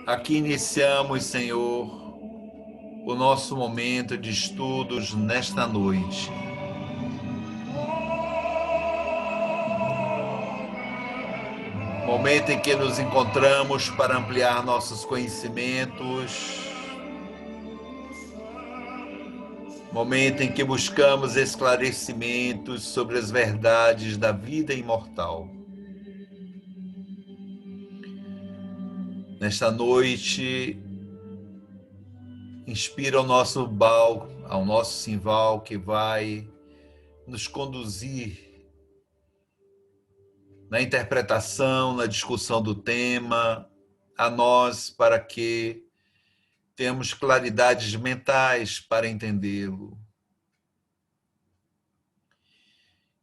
Aqui iniciamos, Senhor, o nosso momento de estudos nesta noite. Momento em que nos encontramos para ampliar nossos conhecimentos. Momento em que buscamos esclarecimentos sobre as verdades da vida imortal. Nesta noite, inspira ao nosso simval que vai nos conduzir na interpretação, na discussão do tema, a nós para que tenhamos claridades mentais para entendê-lo.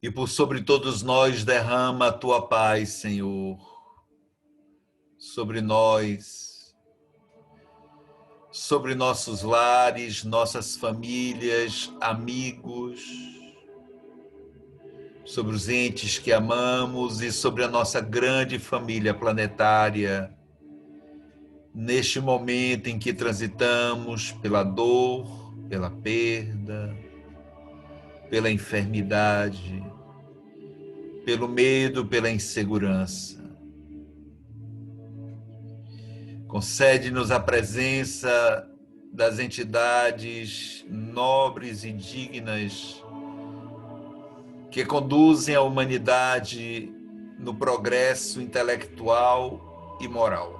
E por sobre todos nós derrama a tua paz, Senhor, sobre nós, sobre nossos lares, nossas famílias, amigos, sobre os entes que amamos e sobre a nossa grande família planetária, neste momento em que transitamos pela dor, pela perda, pela enfermidade, pelo medo, pela insegurança. Concede-nos a presença das entidades nobres e dignas que conduzem a humanidade no progresso intelectual e moral.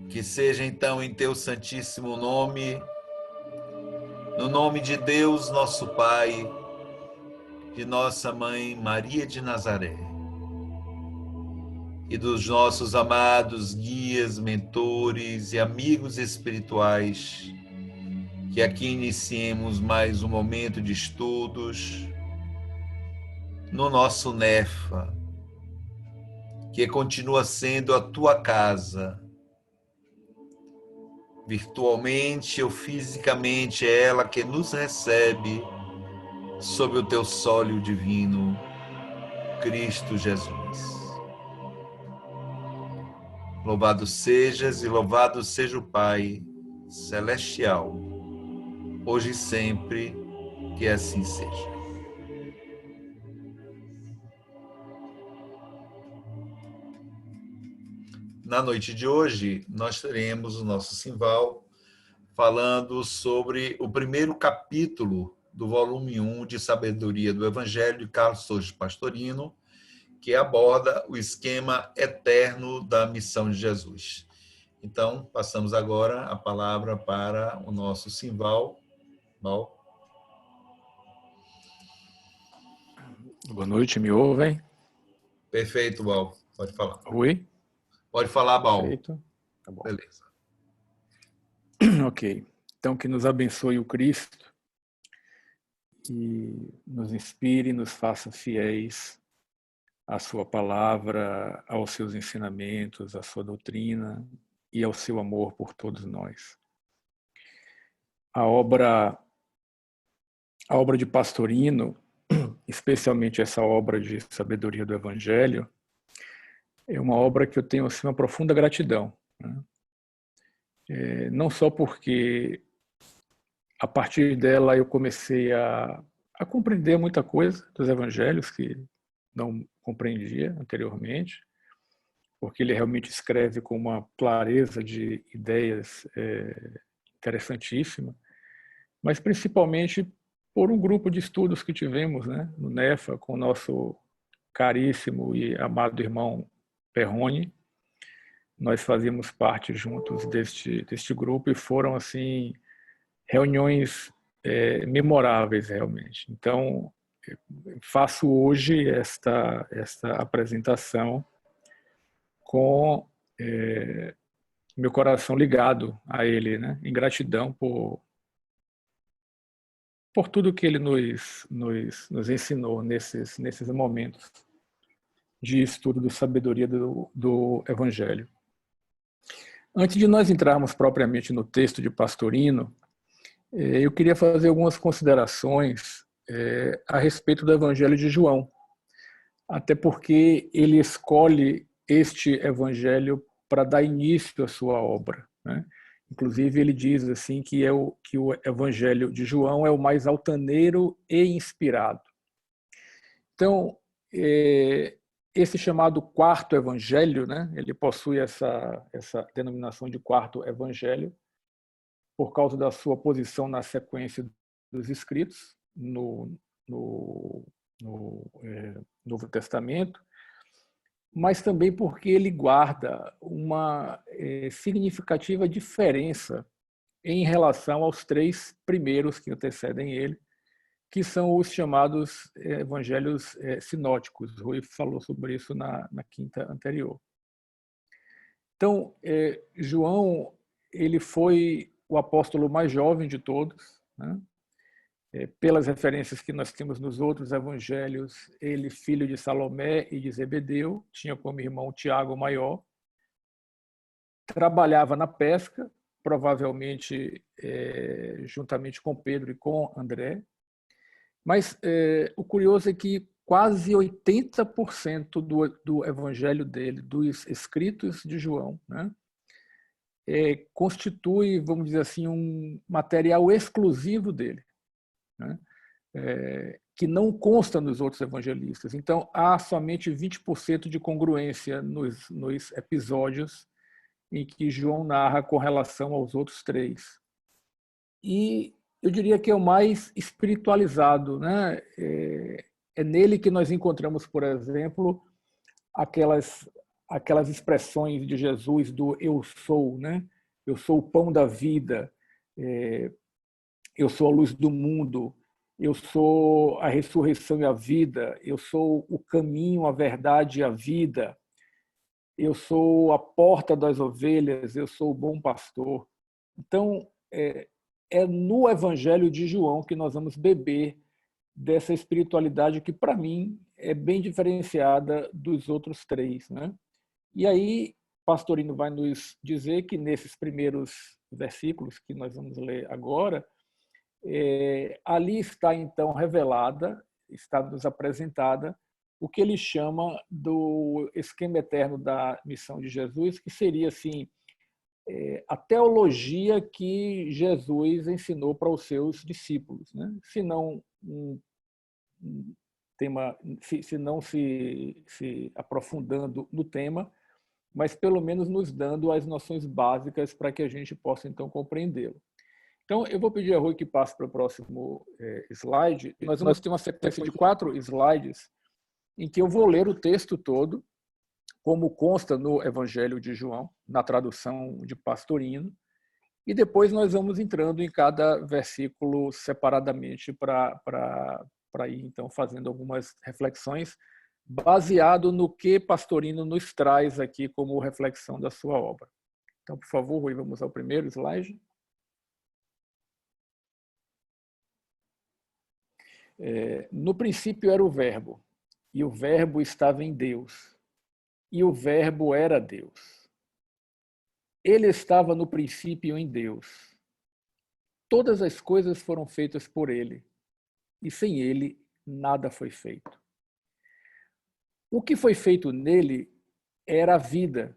Que seja então em teu santíssimo nome, no nome de Deus nosso Pai, de nossa Mãe Maria de Nazaré e dos nossos amados guias, mentores e amigos espirituais, que aqui iniciemos mais um momento de estudos no nosso NEFA, que continua sendo a tua casa, virtualmente ou fisicamente, é ela que nos recebe sob o teu sólio divino, Cristo Jesus. Louvado sejas e louvado seja o Pai celestial, hoje e sempre, que assim seja. Na noite de hoje, nós teremos o nosso simval falando sobre o primeiro capítulo do volume 1 de Sabedoria do Evangelho de Carlos Souza Pastorino, que aborda o esquema eterno da missão de Jesus. Então, passamos agora a palavra para o nosso simval. Val. Boa noite, me ouvem? Perfeito, Val. Pode falar. Oi? Pode falar, Val. Perfeito. Tá bom. Beleza. Ok. Então, que nos abençoe o Cristo e nos inspire, nos faça fiéis à sua palavra, aos seus ensinamentos, à sua doutrina e ao seu amor por todos nós. A obra de Pastorino, especialmente essa obra de Sabedoria do Evangelho, é uma obra que eu tenho assim, uma profunda gratidão, né? Não só porque a partir dela eu comecei a compreender muita coisa dos evangelhos que não compreendia anteriormente, porque ele realmente escreve com uma clareza de ideias interessantíssima, mas principalmente por um grupo de estudos que tivemos, né, no NEFA, com o nosso caríssimo e amado irmão Perrone. Nós fazíamos parte juntos deste grupo e foram assim reuniões memoráveis realmente. Então, faço hoje esta apresentação com meu coração ligado a ele, né? Em gratidão por tudo que ele nos ensinou nesses momentos de estudo da sabedoria do Evangelho. Antes de nós entrarmos propriamente no texto de Pastorino, eu queria fazer algumas considerações a respeito do Evangelho de João, até porque ele escolhe este Evangelho para dar início à sua obra, né? Inclusive, ele diz assim que o Evangelho de João é o mais altaneiro e inspirado. Então, esse chamado quarto evangelho, né, ele possui essa denominação de quarto evangelho por causa da sua posição na sequência dos escritos no Novo Testamento, mas também porque ele guarda uma significativa diferença em relação aos três primeiros que antecedem ele, que são os chamados evangelhos sinóticos. Rui falou sobre isso na quinta anterior. Então, João, ele foi o apóstolo mais jovem de todos, né? Pelas referências que nós temos nos outros evangelhos, ele, filho de Salomé e de Zebedeu, tinha como irmão Tiago o maior, trabalhava na pesca, provavelmente juntamente com Pedro e com André, mas o curioso é que quase 80% do evangelho dele, dos escritos de João, né, constitui, vamos dizer assim, um material exclusivo dele, né, que não consta nos outros evangelistas. Então, há somente 20% de congruência nos episódios em que João narra com relação aos outros três. E eu diria que é o mais espiritualizado, né? É nele que nós encontramos, por exemplo, aquelas expressões de Jesus do eu sou, né? Eu sou o pão da vida, eu sou a luz do mundo, eu sou a ressurreição e a vida, eu sou o caminho, a verdade e a vida, eu sou a porta das ovelhas, eu sou o bom pastor. Então, é no Evangelho de João que nós vamos beber dessa espiritualidade que, para mim, é bem diferenciada dos outros três, né? E aí, Pastorino vai nos dizer que nesses primeiros versículos que nós vamos ler agora, ali está, então, revelada, está nos apresentada o que ele chama do esquema eterno da missão de Jesus, que seria, assim, a teologia que Jesus ensinou para os seus discípulos, né? Se não um tema, se não se aprofundando no tema, mas pelo menos nos dando as noções básicas para que a gente possa então compreendê-lo. Então, eu vou pedir a Rui que passe para o próximo slide. Nós vamos ter uma sequência de 4 slides em que eu vou ler o texto todo, como consta no Evangelho de João, na tradução de Pastorino, e depois nós vamos entrando em cada versículo separadamente para ir, então, fazendo algumas reflexões, baseado no que Pastorino nos traz aqui como reflexão da sua obra. Então, por favor, Rui, vamos ao primeiro slide. No princípio era o Verbo, e o Verbo estava em Deus, e o Verbo era Deus. Ele estava no princípio em Deus. Todas as coisas foram feitas por ele, e sem ele nada foi feito. O que foi feito nele era a vida,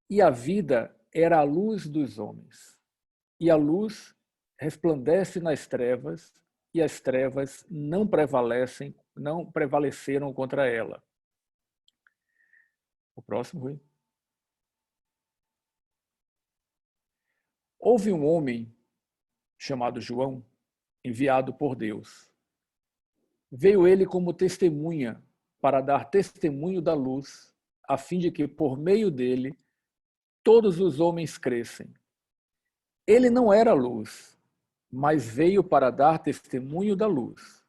e a vida era a luz dos homens. E a luz resplandece nas trevas, e as trevas não prevaleceram contra ela. O próximo, Rui. Houve um homem chamado João, enviado por Deus. Veio ele como testemunha para dar testemunho da luz, a fim de que, por meio dele, todos os homens crescem. Ele não era luz, mas veio para dar testemunho da luz.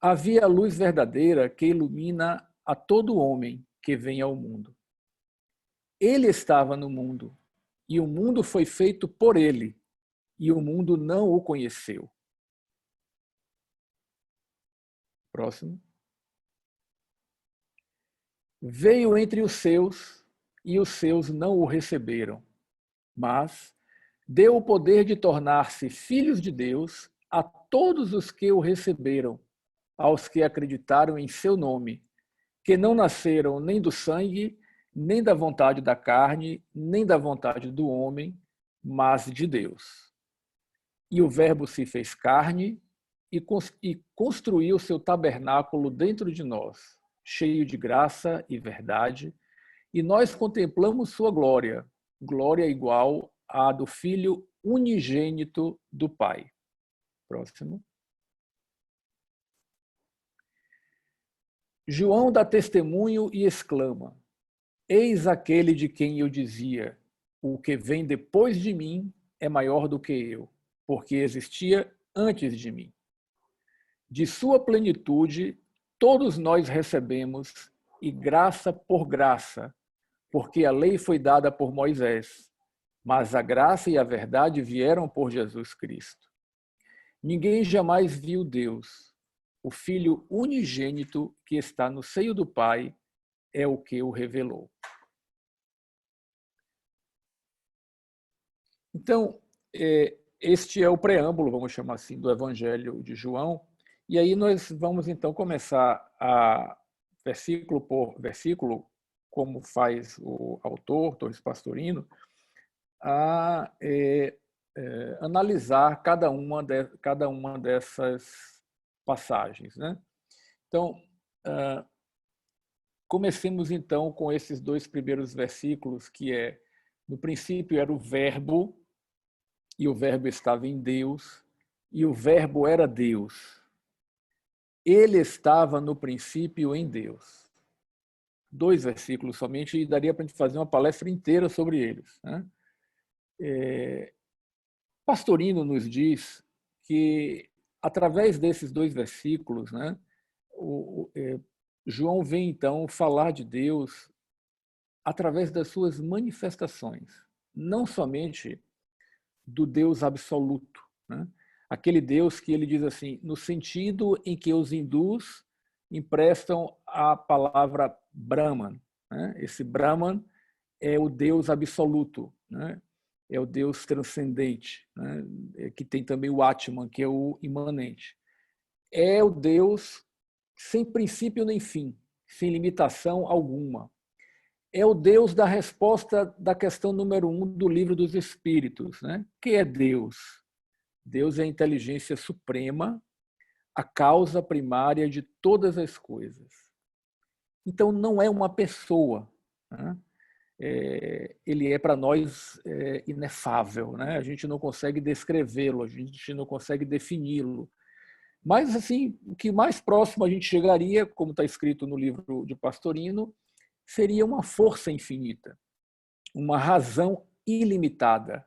Havia a luz verdadeira que ilumina a todo homem que vem ao mundo. Ele estava no mundo, e o mundo foi feito por ele, e o mundo não o conheceu. Próximo. Veio entre os seus, e os seus não o receberam, mas deu o poder de tornar-se filhos de Deus a todos os que o receberam, aos que acreditaram em seu nome, que não nasceram nem do sangue, nem da vontade da carne, nem da vontade do homem, mas de Deus. E o Verbo se fez carne e construiu seu tabernáculo dentro de nós, cheio de graça e verdade, e nós contemplamos sua glória, glória igual à do Filho unigênito do Pai. Próximo. João dá testemunho e exclama: Eis aquele de quem eu dizia, o que vem depois de mim é maior do que eu, porque existia antes de mim. De sua plenitude, todos nós recebemos, e graça por graça, porque a lei foi dada por Moisés, mas a graça e a verdade vieram por Jesus Cristo. Ninguém jamais viu Deus. O Filho unigênito que está no seio do Pai é o que o revelou. Então, este é o preâmbulo, vamos chamar assim, do Evangelho de João. E aí nós vamos então começar a versículo por versículo, como faz o autor, Torres Pastorino, a analisar cada uma dessas passagens, né? Então, comecemos então com esses dois primeiros versículos, que é: no princípio era o Verbo, e o Verbo estava em Deus, e o Verbo era Deus. Ele estava no princípio em Deus. 2 versículos somente, e daria para a gente fazer uma palestra inteira sobre eles, né? Pastorino nos diz que, através desses 2 versículos, né, João vem, então, falar de Deus através das suas manifestações, não somente do Deus absoluto, né? Aquele Deus que ele diz assim, no sentido em que os hindus emprestam a palavra Brahman, né? Esse Brahman é o Deus absoluto, né? É o Deus transcendente, né? Que tem também o Atman, que é o imanente. É o Deus sem princípio nem fim, sem limitação alguma. É o Deus da resposta da questão número 1 do Livro dos Espíritos, né? Que é Deus? Deus é a inteligência suprema, a causa primária de todas as coisas. Então, não é uma pessoa, né? Ele é para nós inefável, né? A gente não consegue descrevê-lo, a gente não consegue defini-lo. Mas, assim, o que mais próximo a gente chegaria, como está escrito no livro de Pastorino, seria uma força infinita, uma razão ilimitada,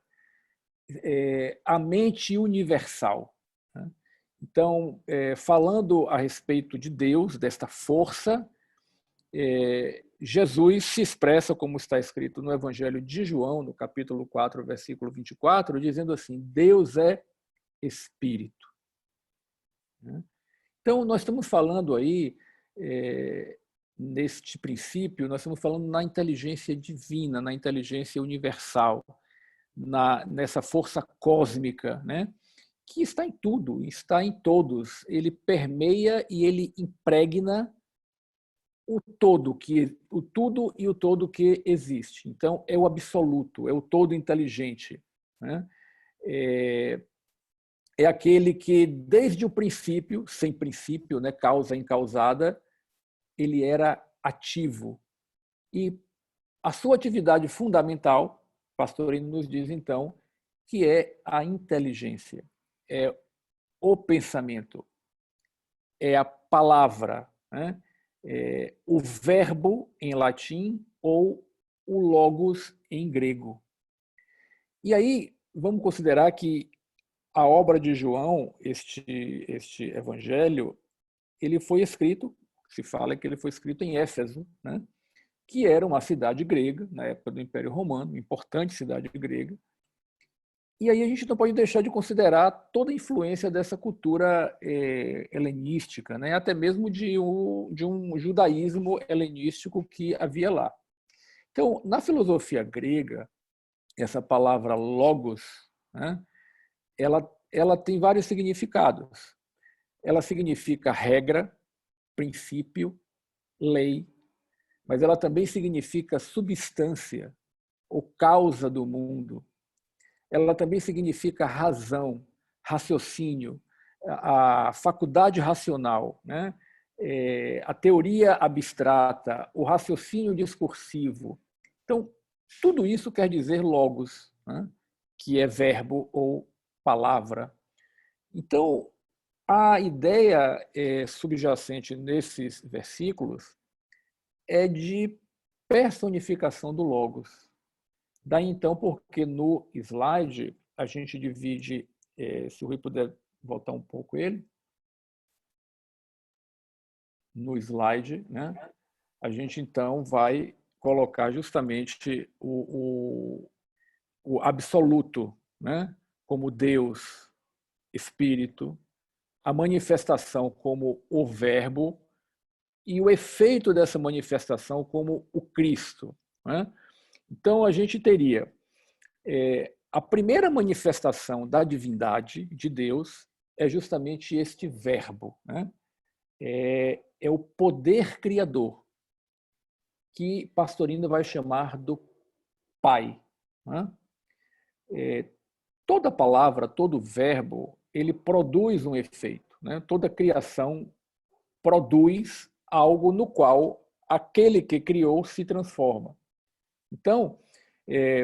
a mente universal. Então, falando a respeito de Deus, desta força, Jesus se expressa, como está escrito no Evangelho de João, no capítulo 4, versículo 24, dizendo assim: Deus é Espírito. Então, nós estamos falando aí, neste princípio, nós estamos falando na inteligência divina, na inteligência universal, nessa força cósmica, né? Que está em tudo, está em todos. Ele permeia e ele impregna o tudo e o todo que existe. Então, é o absoluto, é o todo inteligente, né? É aquele que, desde o princípio, sem princípio, né, causa incausada, ele era ativo. E a sua atividade fundamental, Pastorino nos diz, então, que é a inteligência, é o pensamento, é a palavra, né? É o verbo em latim ou o logos em grego. E aí, vamos considerar que a obra de João, este evangelho, ele foi escrito, se fala que ele foi escrito em Éfeso, né? Que era uma cidade grega, na época do Império Romano, uma importante cidade grega. E aí a gente não pode deixar de considerar toda a influência dessa cultura helenística, né? Até mesmo de um judaísmo helenístico que havia lá. Então, na filosofia grega, essa palavra logos, né? Ela tem vários significados. Ela significa regra, princípio, lei, mas ela também significa substância ou causa do mundo. Ela também significa razão, raciocínio, a faculdade racional, né? A teoria abstrata, o raciocínio discursivo. Então, tudo isso quer dizer logos, né? Que é verbo ou palavra. Então, a ideia subjacente nesses versículos é de personificação do logos. Daí, então, porque no slide a gente divide, se o Rui puder voltar um pouco ele, no slide, né? A gente, então, vai colocar justamente o absoluto, né? Como Deus, Espírito, a manifestação como o Verbo e o efeito dessa manifestação como o Cristo, né? Então, a gente teria a primeira manifestação da divindade de Deus é justamente este verbo, né? É o poder criador, que Pastorino vai chamar do Pai, né? Toda palavra, todo verbo, ele produz um efeito, né? Toda criação produz algo no qual aquele que criou se transforma. Então,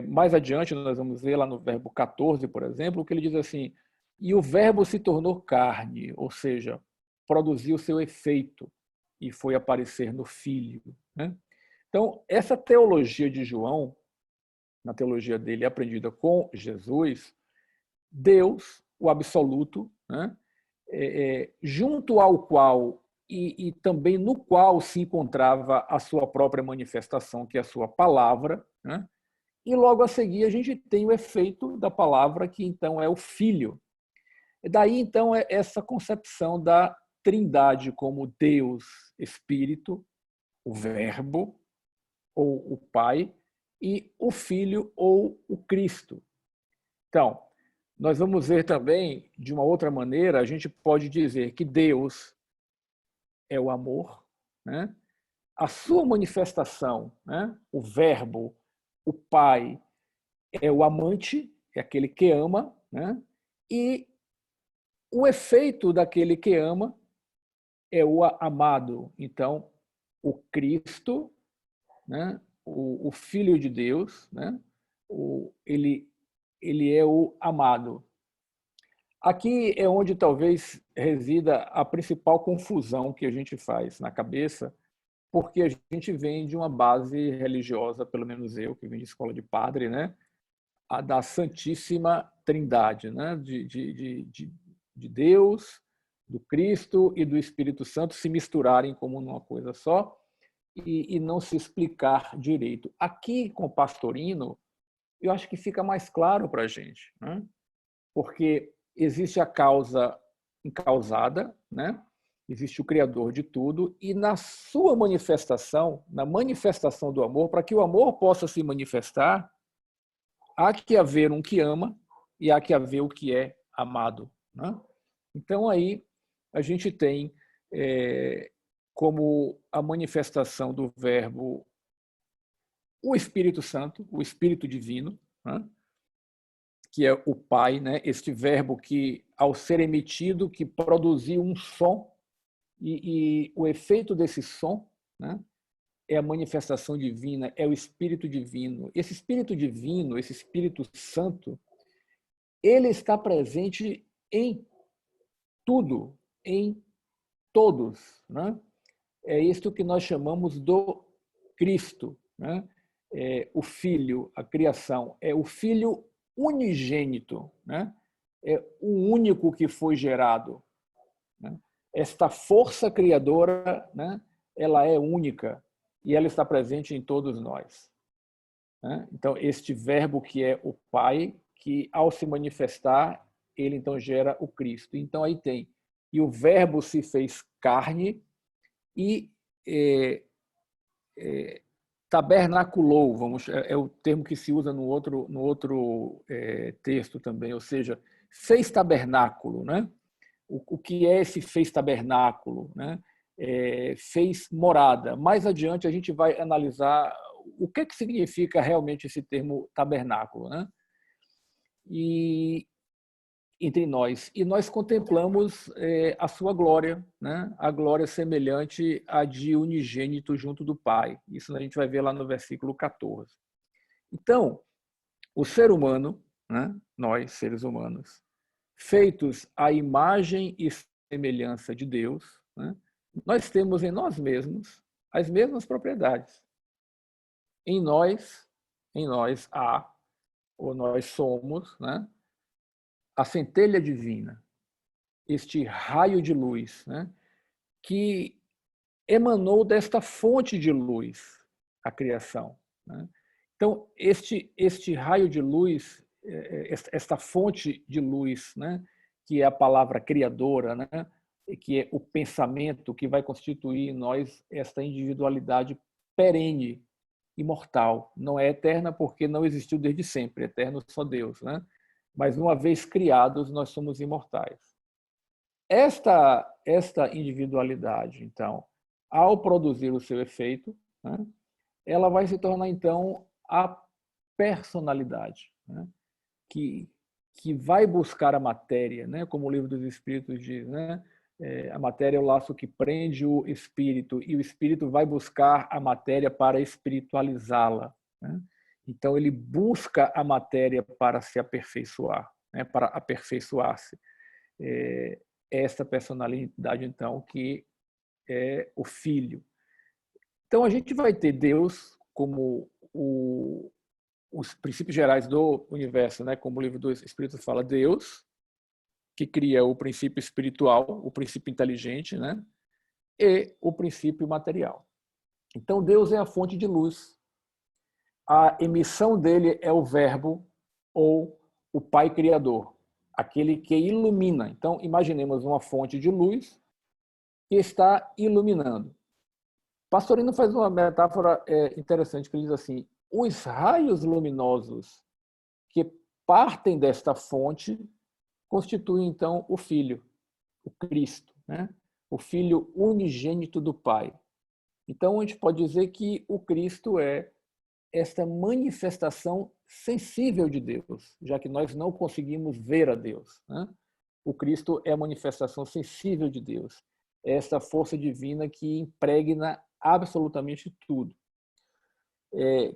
mais adiante, nós vamos ver lá no verbo 14, por exemplo, que ele diz assim, e o verbo se tornou carne, ou seja, produziu seu efeito e foi aparecer no Filho, né? Então, essa teologia de João, na teologia dele aprendida com Jesus, Deus, o absoluto, né? Junto ao qual e também no qual se encontrava a sua própria manifestação, que é a sua palavra, né? E logo a seguir a gente tem o efeito da palavra, que então é o Filho. E daí então é essa concepção da Trindade como Deus, Espírito, o Verbo ou o Pai e o Filho ou o Cristo. Então, nós vamos ver também, de uma outra maneira, a gente pode dizer que Deus é o amor, né? A sua manifestação, né? O Verbo, o Pai, é o amante, é aquele que ama, né? E o efeito daquele que ama é o amado. Então, o Cristo, né? O Filho de Deus, né? Ele é o amado. Aqui é onde talvez resida a principal confusão que a gente faz na cabeça, porque a gente vem de uma base religiosa, pelo menos eu, que vim de escola de padre, né? A da Santíssima Trindade, né? De Deus, do Cristo e do Espírito Santo se misturarem como numa coisa só e não se explicar direito. Aqui, com o Pastorino, eu acho que fica mais claro para a gente, né? Porque existe a causa incausada, né? Existe o Criador de tudo, e na sua manifestação, na manifestação do amor, para que o amor possa se manifestar, há que haver um que ama e há que haver o que é amado, né? Então, aí, a gente tem como a manifestação do Verbo o Espírito Santo, o Espírito Divino, né? Que é o Pai, né? Este verbo que, ao ser emitido, que produziu um som, e o efeito desse som, né? É a manifestação divina, é o Espírito Divino. Esse Espírito Divino, esse Espírito Santo, ele está presente em tudo, em todos, né? É isto que nós chamamos do Cristo, né? O Filho, a criação, é o Filho unigênito, né? É o único que foi gerado, né? Esta força criadora, né? Ela é única e ela está presente em todos nós, né? Então, este verbo que é o Pai, que ao se manifestar, ele então gera o Cristo. Então, aí tem, e o verbo se fez carne e tabernaculou, é o termo que se usa no outro texto também, ou seja, fez tabernáculo, né? O que é esse fez tabernáculo, né? fez morada. Mais adiante a gente vai analisar o que significa realmente esse termo tabernáculo, né? E entre nós. E nós contemplamos a sua glória, né? A glória semelhante à de unigênito junto do Pai. Isso a gente vai ver lá no versículo 14. Então, o ser humano, né? Nós, seres humanos, feitos à imagem e semelhança de Deus, né? Nós temos em nós mesmos as mesmas propriedades. Em nós há, ou nós somos, né? A centelha divina, este raio de luz, né? Que emanou desta fonte de luz, a criação, né? Então, este raio de luz, esta fonte de luz, né? Que é a palavra criadora, né? Que é o pensamento que vai constituir em nós esta individualidade perene, imortal. Não é eterna porque não existiu desde sempre, eterno só Deus, né? Mas uma vez criados, nós somos imortais. Esta individualidade, então, ao produzir o seu efeito, né, ela vai se tornar, então, a personalidade, né, que vai buscar a matéria, né, como o Livro dos Espíritos diz, né, a matéria é o laço que prende o espírito, e o espírito vai buscar a matéria para espiritualizá-la, né? Então, ele busca a matéria para se aperfeiçoar, né, para aperfeiçoar-se. Esta personalidade, então, que é o Filho. Então, a gente vai ter Deus como os princípios gerais do universo, né? Como o Livro dos Espíritos fala, Deus, que cria o princípio espiritual, o princípio inteligente, né? E o princípio material. Então, Deus é a fonte de luz. A emissão dele é o Verbo ou o Pai Criador, aquele que ilumina. Então, imaginemos uma fonte de luz que está iluminando. Pastorino faz uma metáfora interessante, que ele diz assim: os raios luminosos que partem desta fonte constituem, então, o Filho, o Cristo, né? O Filho unigênito do Pai. Então, a gente pode dizer que o Cristo é esta manifestação sensível de Deus, já que nós não conseguimos ver a Deus, né? O Cristo é a manifestação sensível de Deus, é essa força divina que impregna absolutamente tudo.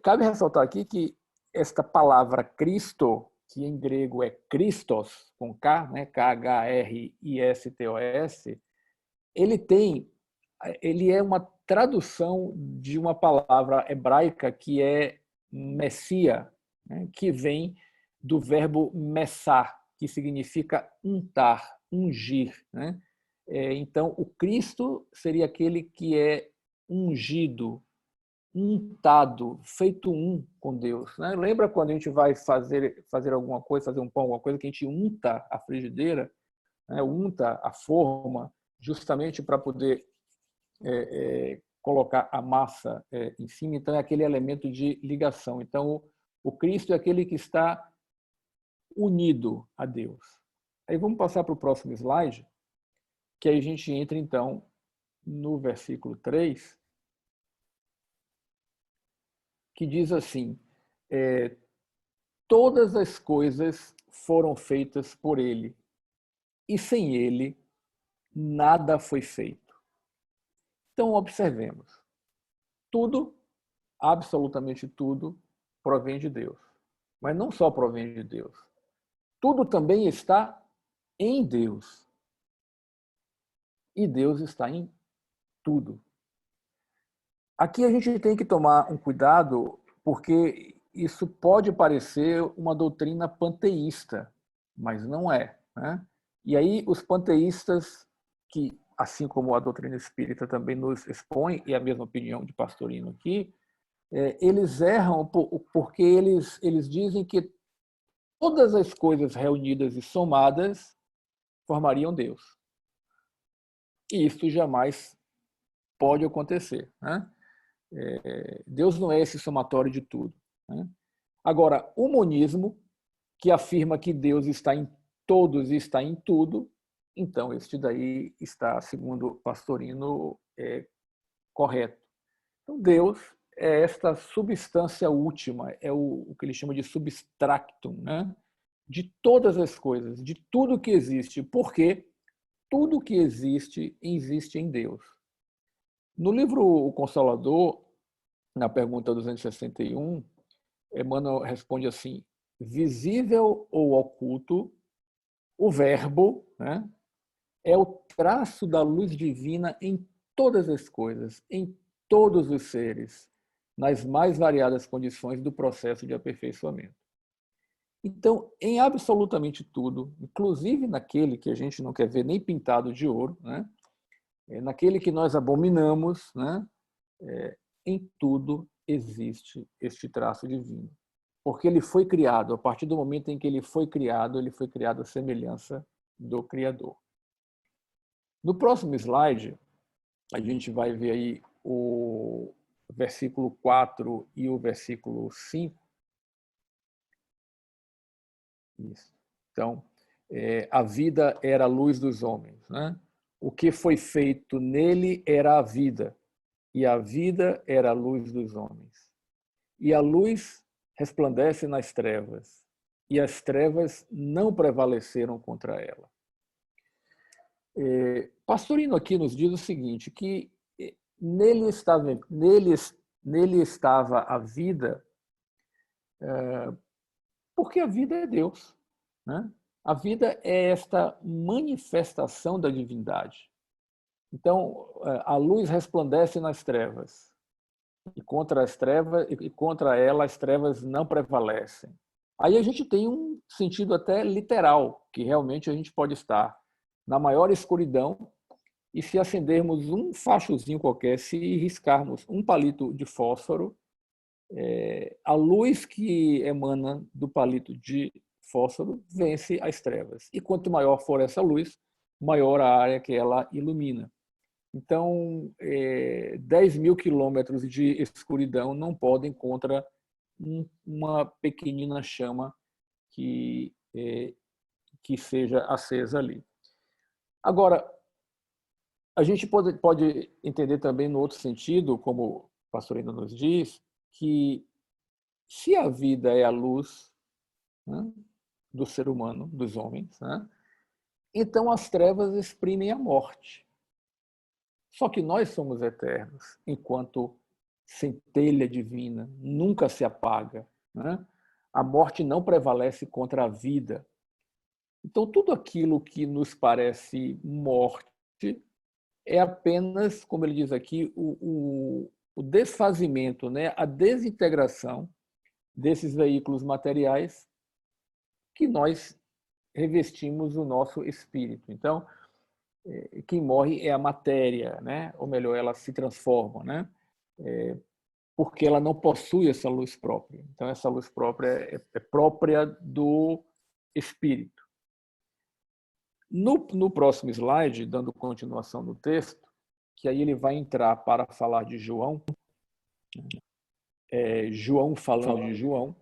Cabe ressaltar aqui que esta palavra Cristo, que em grego é Christos, com K, né, K-H-R-I-S-T-O-S, ele é uma tradução de uma palavra hebraica que é Messia, né, que vem do verbo messar, que significa untar, ungir, né? Então, o Cristo seria aquele que é ungido, untado, feito um com Deus, né? Lembra quando a gente vai fazer alguma coisa, fazer um pão, alguma coisa, que a gente unta a frigideira, né? Unta a forma, justamente para poder colocar a massa em cima. Então, é aquele elemento de ligação. Então, o Cristo é aquele que está unido a Deus. Aí vamos passar para o próximo slide, que aí a gente entra, então, no versículo 3, que diz assim: todas as coisas foram feitas por ele, e sem ele nada foi feito. Então, observemos. Tudo, absolutamente tudo, provém de Deus. Mas não só provém de Deus. Tudo também está em Deus. E Deus está em tudo. Aqui a gente tem que tomar um cuidado, porque isso pode parecer uma doutrina panteísta, mas não é, né? E aí os panteístas, que assim como a doutrina espírita também nos expõe, e a mesma opinião de Pastorino aqui, eles erram porque eles dizem que todas as coisas reunidas e somadas formariam Deus. E isso jamais pode acontecer, né? Deus não é esse somatório de tudo, né? Agora, o monismo, que afirma que Deus está em todos e está em tudo, então este daí está, segundo Pastorino, correto. Então, Deus é esta substância última, é o que ele chama de substractum, né? De todas as coisas, de tudo que existe, porque tudo que existe, existe em Deus. No livro O Consolador, na pergunta 261, Emmanuel responde assim: visível ou oculto, o verbo, né, é o traço da luz divina em todas as coisas, em todos os seres, nas mais variadas condições do processo de aperfeiçoamento. Então, em absolutamente tudo, inclusive naquele que a gente não quer ver nem pintado de ouro, né, naquele que nós abominamos, né, em tudo existe este traço divino. Porque ele foi criado, a partir do momento em que ele foi criado à semelhança do Criador. No próximo slide, a gente vai ver aí o versículo 4 e o versículo 5. Isso. Então, a vida era a luz dos homens, né? O que foi feito nele era a vida, e a vida era a luz dos homens. E a luz resplandece nas trevas, e as trevas não prevaleceram contra ela. Pastorino aqui nos diz o seguinte, que nele estava a vida, porque a vida é Deus, né? A vida é esta manifestação da divindade. Então, a luz resplandece nas trevas, e contra ela as trevas não prevalecem. Aí a gente tem um sentido até literal, que realmente a gente pode estar na maior escuridão e se acendermos um fachozinho qualquer, se riscarmos um palito de fósforo, a luz que emana do palito de fósforo vence as trevas. E quanto maior for essa luz, maior a área que ela ilumina. Então, 10 mil quilômetros de escuridão não podem contra uma pequenina chama que seja acesa ali. Agora, a gente pode entender também no outro sentido, como o pastor ainda nos diz, que se a vida é a luz, né, do ser humano, dos homens, né, então as trevas exprimem a morte. Só que nós somos eternos, enquanto centelha divina, nunca se apaga, né? A morte não prevalece contra a vida. Então, tudo aquilo que nos parece morte é apenas, como ele diz aqui, o desfazimento, né? A desintegração desses veículos materiais que nós revestimos o nosso espírito. Então, quem morre é a matéria, né? Ou melhor, ela se transforma, né? Porque ela não possui essa luz própria. Então, essa luz própria é própria do espírito. No próximo slide, dando continuação no texto, que aí ele vai entrar para falar de João, João falando de João,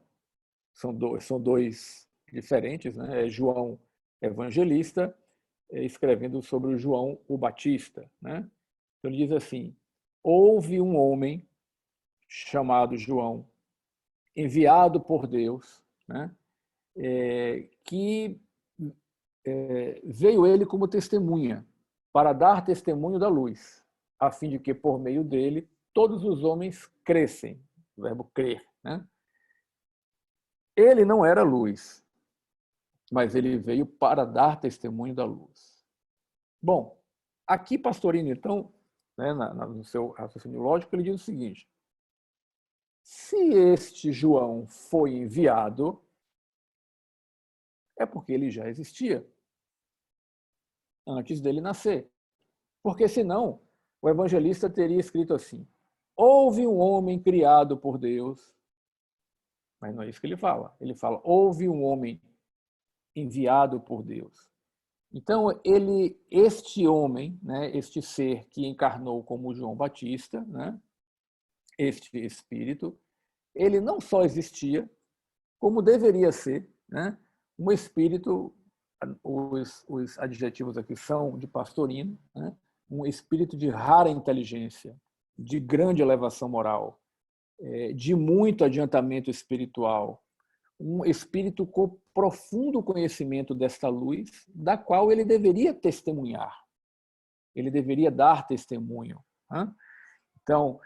são dois diferentes, né? João evangelista, escrevendo sobre o João o Batista, né? Então ele diz assim: houve um homem chamado João, enviado por Deus, né? Que veio ele como testemunha, para dar testemunho da luz, a fim de que por meio dele todos os homens crescem, o verbo crer, né? Ele não era luz, mas ele veio para dar testemunho da luz. Bom, aqui Pastorino, então, né, no seu raciocínio lógico, ele diz o seguinte: se este João foi enviado, é porque ele já existia antes dele nascer. Porque senão, o evangelista teria escrito assim: houve um homem criado por Deus. Mas não é isso que ele fala. Ele fala: houve um homem enviado por Deus. Então, este homem, né, este ser que encarnou como João Batista, né, este espírito, ele não só existia, como deveria ser, né, um espírito, os adjetivos aqui são de Pastorino, né, um espírito de rara inteligência, de grande elevação moral, de muito adiantamento espiritual, um espírito com profundo conhecimento desta luz, da qual ele deveria testemunhar, ele deveria dar testemunho. Então,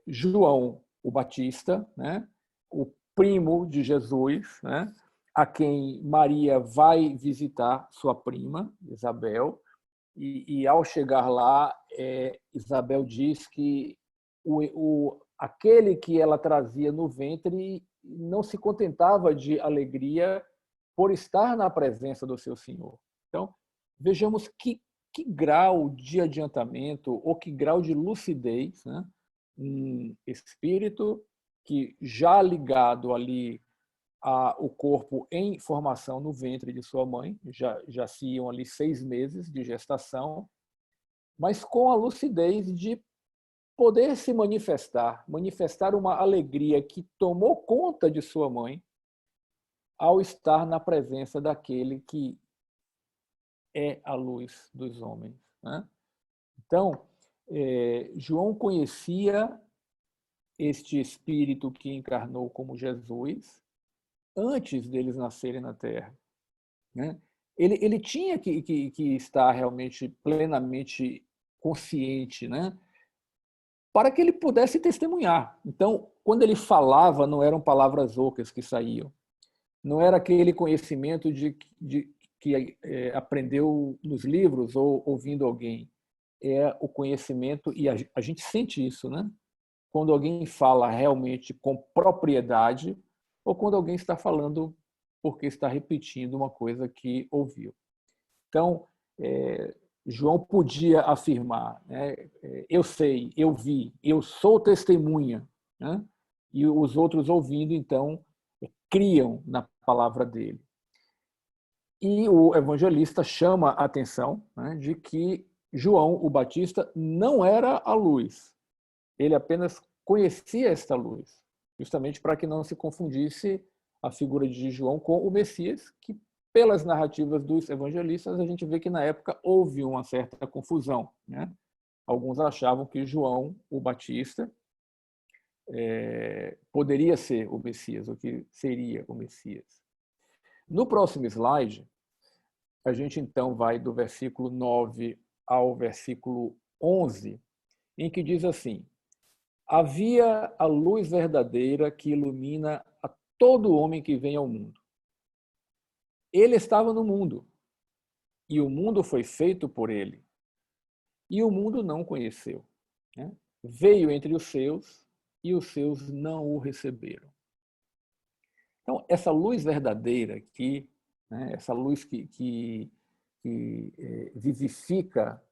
João o Batista, né, o primo de Jesus, né, a quem Maria vai visitar sua prima, Isabel, e ao chegar lá, Isabel diz que aquele que ela trazia no ventre não se contentava de alegria por estar na presença do seu Senhor. Então, vejamos que grau de adiantamento ou que grau de lucidez, né? Um espírito que, já ligado ali ao corpo em formação no ventre de sua mãe, já se iam ali 6 meses de gestação, mas com a lucidez de poder se manifestar uma alegria que tomou conta de sua mãe ao estar na presença daquele que é a luz dos homens, né? Então, João conhecia este Espírito que encarnou como Jesus antes deles nascerem na Terra, né? Ele tinha que estar realmente plenamente consciente, né? Para que ele pudesse testemunhar. Então, quando ele falava, não eram palavras ocas que saíam, não era aquele conhecimento que aprendeu nos livros ou ouvindo alguém. É o conhecimento, e a gente sente isso, né? Quando alguém fala realmente com propriedade ou quando alguém está falando porque está repetindo uma coisa que ouviu. Então, João podia afirmar, né? Eu sei, eu vi, eu sou testemunha, né? E os outros ouvindo, então, criam na palavra dele. E o evangelista chama a atenção, né, de que João, o Batista, não era a luz. Ele apenas conhecia esta luz, justamente para que não se confundisse a figura de João com o Messias, que, pelas narrativas dos evangelistas, a gente vê que na época houve uma certa confusão, né? Alguns achavam que João, o Batista, poderia ser o Messias, ou que seria o Messias. No próximo slide, a gente então vai do versículo 9 ao versículo 11, em que diz assim: havia a luz verdadeira que ilumina a todo homem que vem ao mundo. Ele estava no mundo, e o mundo foi feito por ele, e o mundo não o conheceu, né? Veio entre os seus, e os seus não o receberam. Então, essa luz verdadeira aqui, né, essa luz que vivifica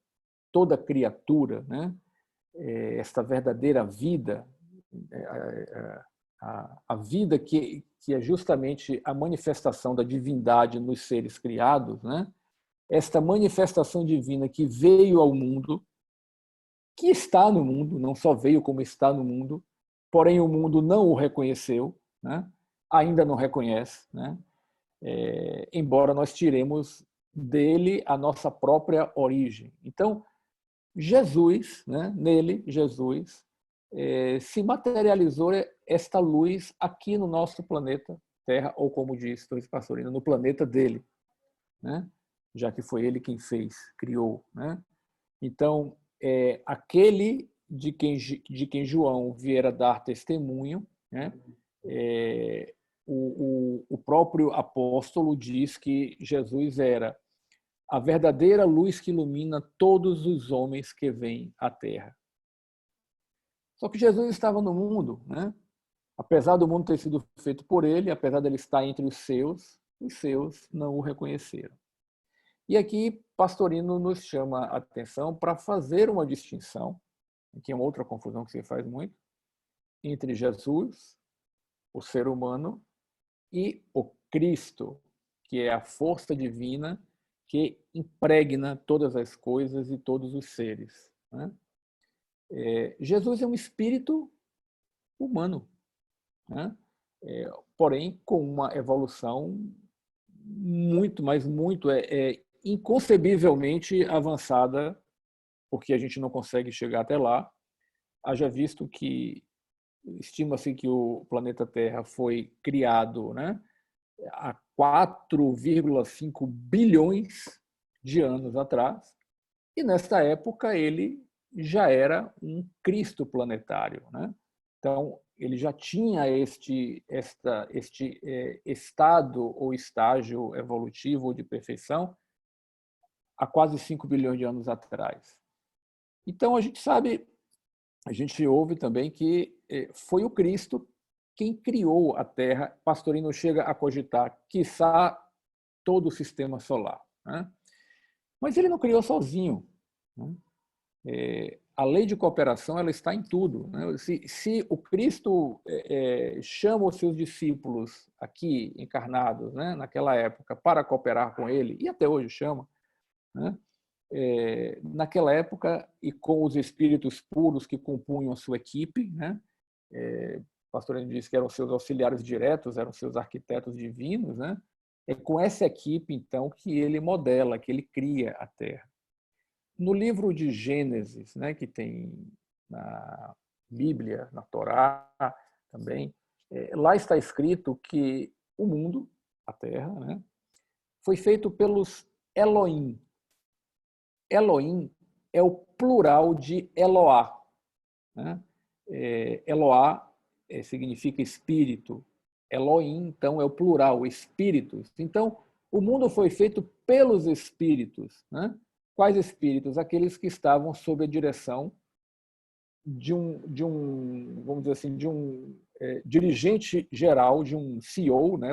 toda criatura, né, esta verdadeira vida, a vida que é justamente a manifestação da divindade nos seres criados, né, esta manifestação divina que veio ao mundo, que está no mundo, não só veio como está no mundo, porém o mundo não o reconheceu, né, ainda não reconhece, né, embora nós tiremos dele a nossa própria origem. Então, Jesus, né, nele, Jesus, se materializou esta luz aqui no nosso planeta Terra, ou como diz Torres Pastorino, no planeta dele, né, já que foi ele quem fez, criou, né? Então, aquele de quem João viera dar testemunho, né, o próprio apóstolo diz que Jesus era a verdadeira luz que ilumina todos os homens que vêm à Terra. Só que Jesus estava no mundo, né? Apesar do mundo ter sido feito por ele, apesar dele estar entre os seus não o reconheceram. E aqui Pastorino nos chama a atenção para fazer uma distinção, que é uma outra confusão que se faz muito, entre Jesus, o ser humano, e o Cristo, que é a força divina que impregna todas as coisas e todos os seres, né? Jesus é um espírito humano, né? Porém com uma evolução muito, mas muito inconcebivelmente avançada porque a gente não consegue chegar até lá, haja visto que estima-se que o planeta Terra foi criado, né, há 4,5 bilhões de anos atrás, e nesta época ele já era um Cristo planetário, né? Então ele já tinha este estado ou estágio evolutivo de perfeição há quase 5 bilhões de anos atrás. Então a gente sabe, a gente ouve também que foi o Cristo quem criou a Terra. Pastorino chega a cogitar, quiçá, todo o sistema solar, né? Mas ele não criou sozinho, né? A lei de cooperação ela está em tudo, né? Se o Cristo chama os seus discípulos aqui encarnados, né, naquela época, para cooperar com ele, e até hoje chama, né, naquela época, e com os espíritos puros que compunham a sua equipe, né, o pastor disse que eram seus auxiliares diretos, eram seus arquitetos divinos, né, é com essa equipe, então, que ele modela, que ele cria a Terra. No livro de Gênesis, né, que tem na Bíblia, na Torá também, lá está escrito que o mundo, a Terra, né, foi feito pelos Elohim. Elohim é o plural de Eloá, né? Eloá significa espírito. Elohim, então, é o plural, espíritos. Então, o mundo foi feito pelos espíritos, né? Quais espíritos? Aqueles que estavam sob a direção de um vamos dizer assim, de um dirigente geral, de um CEO, né?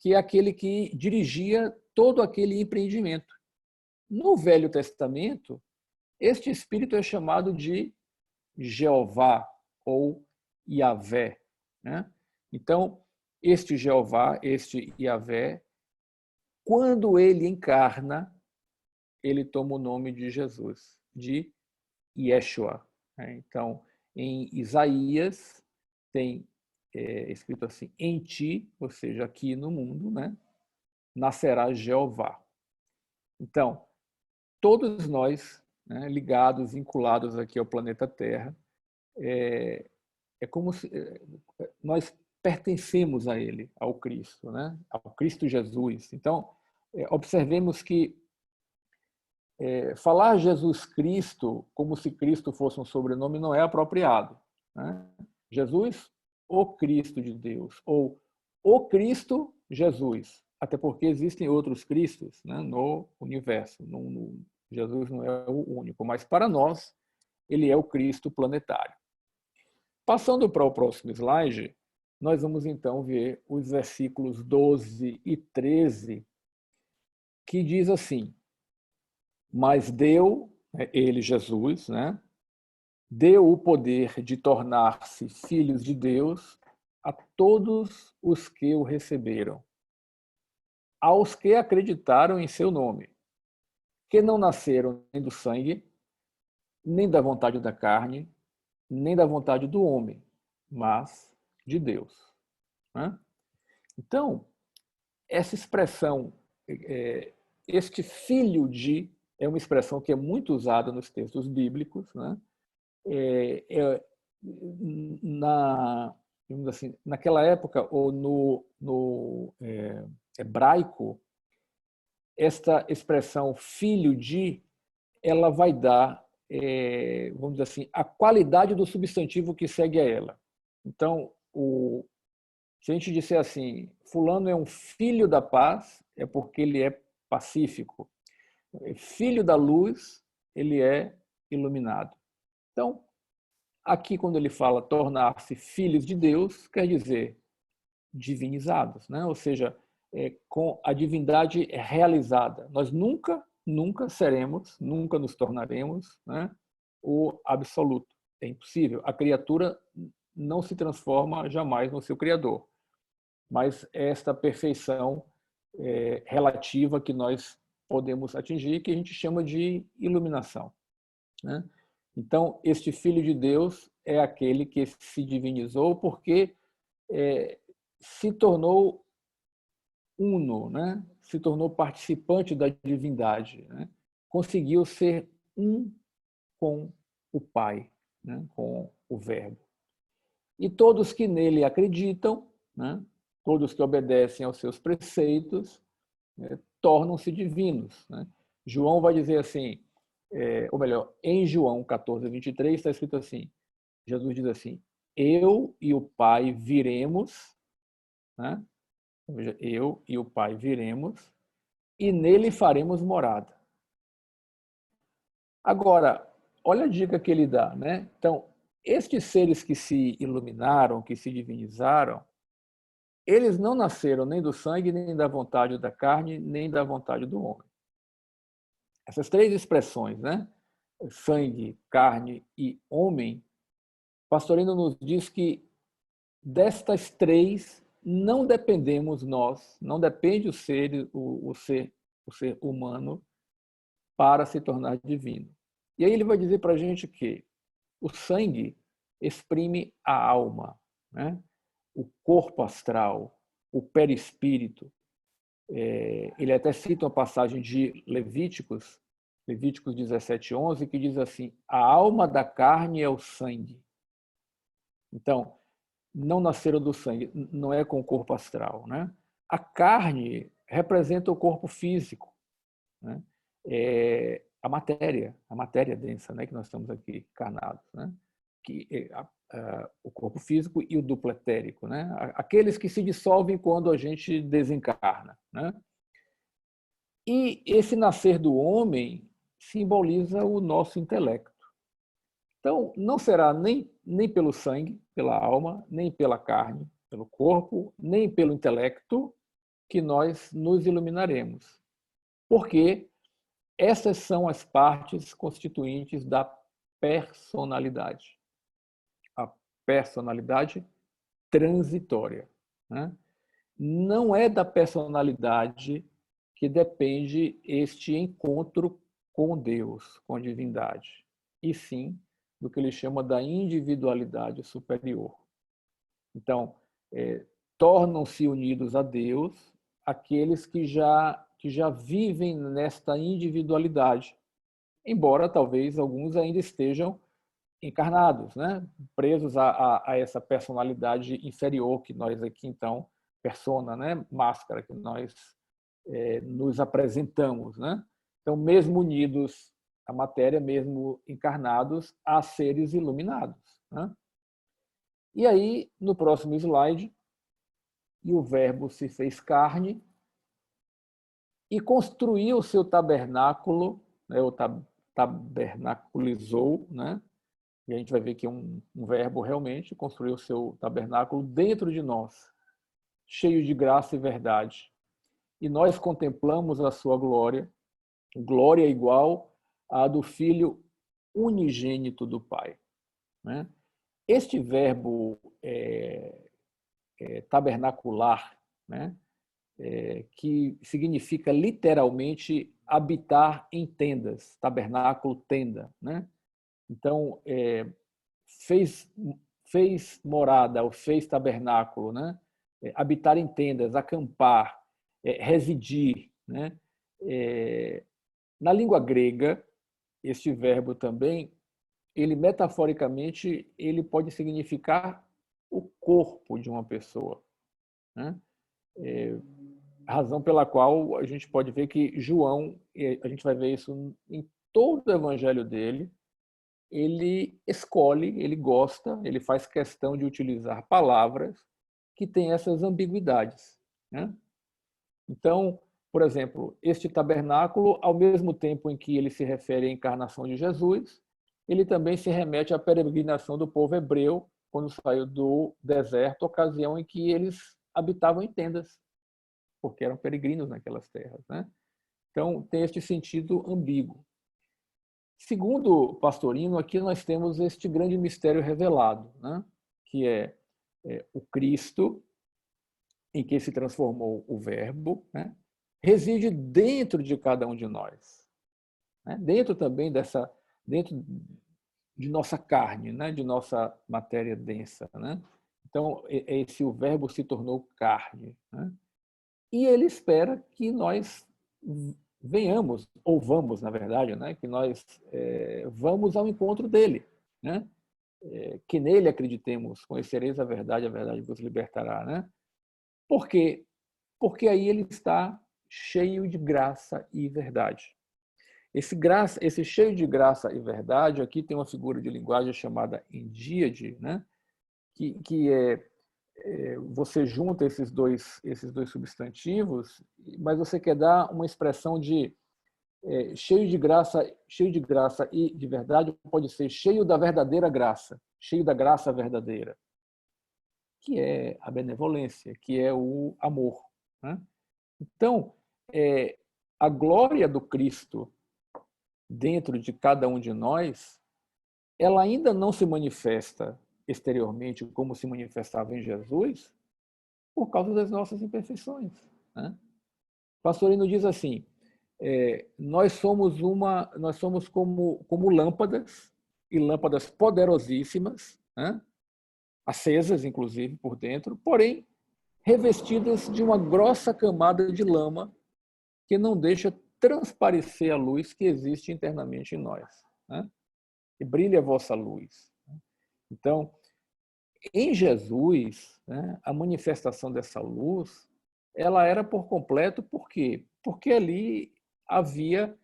Que é aquele que dirigia todo aquele empreendimento. No Velho Testamento, este espírito é chamado de Jeová ou Yahvé, né? Então, este Jeová, este Yahvé, quando ele encarna, ele toma o nome de Jesus, de Yeshua. Então, em Isaías, tem escrito assim, em ti, ou seja, aqui no mundo, né, nascerá Jeová. Então, todos nós, né, ligados, vinculados aqui ao planeta Terra, é como se nós pertencemos a ele, ao Cristo, né, ao Cristo Jesus. Então, observemos que falar Jesus Cristo como se Cristo fosse um sobrenome não é apropriado, né? Jesus, o Cristo de Deus, ou o Cristo Jesus, até porque existem outros Cristos, né, no universo. Jesus não é o único, mas para nós ele é o Cristo planetário. Passando para o próximo slide, nós vamos então ver os versículos 12 e 13, que diz assim: mas deu, ele, Jesus, né, deu o poder de tornar-se filhos de Deus a todos os que o receberam, aos que acreditaram em seu nome, que não nasceram nem do sangue, nem da vontade da carne, nem da vontade do homem, mas de Deus, né? Então, essa expressão, este filho de, é uma expressão que é muito usada nos textos bíblicos, né? Assim, naquela época, ou no hebraico, esta expressão filho de, ela vai dar, vamos dizer assim, a qualidade do substantivo que segue a ela. Então, se a gente disser assim, fulano é um filho da paz, é porque ele é pacífico. Filho da luz, ele é iluminado. Então, aqui quando ele fala tornar-se filhos de Deus, quer dizer divinizados, né? Ou seja, com a divindade realizada. Nós nunca seremos, nunca nos tornaremos, né, o absoluto. É impossível. A criatura não se transforma jamais no seu criador. Mas esta perfeição relativa que nós podemos atingir, que a gente chama de iluminação, né? Então, este Filho de Deus é aquele que se divinizou porque se tornou uno, né? Se tornou participante da divindade, né? Conseguiu ser um com o Pai, né? Com o Verbo. E todos que nele acreditam, né? Todos que obedecem aos seus preceitos, né? Tornam-se divinos, né? João vai dizer assim, ou melhor, em João 14, 23, está escrito assim, Jesus diz assim, eu e o Pai viremos, né? Eu e o Pai viremos, e nele faremos morada. Agora, olha a dica que ele dá, né? Então, estes seres que se iluminaram, que se divinizaram, eles não nasceram nem do sangue, nem da vontade da carne, nem da vontade do homem. Essas três expressões, né? Sangue, carne e homem, Pastorino nos diz que destas três não dependemos nós, não depende o ser humano para se tornar divino. E aí ele vai dizer para a gente que o sangue exprime a alma, né? O corpo astral, o perispírito. Ele até cita uma passagem de Levíticos 17:11, que diz assim, a alma da carne é o sangue. Então, não nasceram do sangue, não é com o corpo astral, né? A carne representa o corpo físico, né? A matéria densa, né? Que nós estamos aqui encarnados, né? O corpo físico e o duplo etérico, né? Aqueles que se dissolvem quando a gente desencarna, né? E esse nascer do homem simboliza o nosso intelecto. Então, não será nem pelo sangue, pela alma, nem pela carne, pelo corpo, nem pelo intelecto que nós nos iluminaremos. Porque essas são as partes constituintes da personalidade. A personalidade transitória, né? Não é da personalidade que depende este encontro com Deus, com a divindade, e sim do que ele chama da individualidade superior. Então, tornam-se unidos a Deus aqueles que já vivem nesta individualidade, embora talvez alguns ainda estejam encarnados, né? Presos a essa personalidade inferior que nós aqui, então, persona, né? Máscara, que nós nos apresentamos, né? Então, mesmo unidos à matéria, mesmo encarnados, há seres iluminados, né? E aí, no próximo slide, e o Verbo se fez carne e construiu o seu tabernáculo, né? O tabernaculizou, né? E a gente vai ver que um verbo realmente construiu o seu tabernáculo dentro de nós, cheio de graça e verdade. E nós contemplamos a sua glória, glória igual à do Filho unigênito do Pai, né? Este verbo tabernacular, né? Que significa literalmente habitar em tendas, tabernáculo, tenda, né? Então, fez morada, ou fez tabernáculo, né? Habitar em tendas, acampar, residir, né? Na língua grega, este verbo também, ele metaforicamente, ele pode significar o corpo de uma pessoa, né? Razão pela qual a gente pode ver que João, a gente vai ver isso em todo o evangelho dele, ele escolhe, ele gosta, ele faz questão de utilizar palavras que têm essas ambiguidades, né? Então, por exemplo, este tabernáculo, ao mesmo tempo em que ele se refere à encarnação de Jesus, ele também se remete à peregrinação do povo hebreu quando saiu do deserto, ocasião em que eles habitavam em tendas, porque eram peregrinos naquelas terras, né? Então, tem este sentido ambíguo. Segundo Pastorino, aqui nós temos este grande mistério revelado, né? Que é o Cristo, em que se transformou o Verbo, né? Reside dentro de cada um de nós, né? Dentro também dentro de nossa carne, né? De nossa matéria densa, né? Então, o Verbo se tornou carne, né? E ele espera que nós venhamos, ou vamos, na verdade, né? Que nós vamos ao encontro dele, né? Que nele acreditemos, conhecereis a verdade vos libertará, né? Por quê? Porque aí ele está cheio de graça e verdade. Esse cheio de graça e verdade, aqui tem uma figura de linguagem chamada endíade, né? que você junta esses dois substantivos, mas você quer dar uma expressão de cheio de graça e de verdade, pode ser cheio da verdadeira graça, cheio da graça verdadeira, que é a benevolência, que é o amor, né? Então, a glória do Cristo dentro de cada um de nós, ela ainda não se manifesta exteriormente como se manifestava em Jesus, por causa das nossas imperfeições, né? Pastorino diz assim: nós somos como lâmpadas, e lâmpadas poderosíssimas, né? Acesas, inclusive, por dentro, porém revestidas de uma grossa camada de lama que não deixa transparecer a luz que existe internamente em nós, né? E brilha a vossa luz. Então, em Jesus, né, a manifestação dessa luz, ela era por completo, por quê? Porque ali havia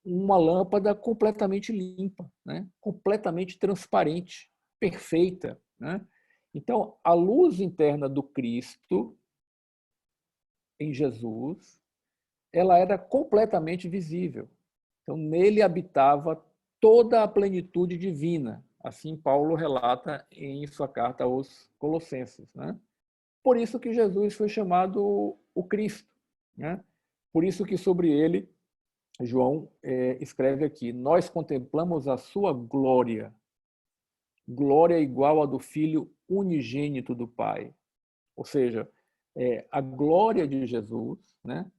uma lâmpada completamente limpa, né? Completamente transparente, perfeita, né? Então, a luz interna do Cristo, em Jesus, ela era completamente visível. Então, nele habitava toda a plenitude divina. Assim Paulo relata em sua carta aos Colossenses, né? Por isso que Jesus foi chamado o Cristo, né? Por isso que sobre ele João escreve aqui: nós contemplamos a sua glória, glória igual à do Filho unigênito do Pai. Ou seja, a glória de Jesus, né,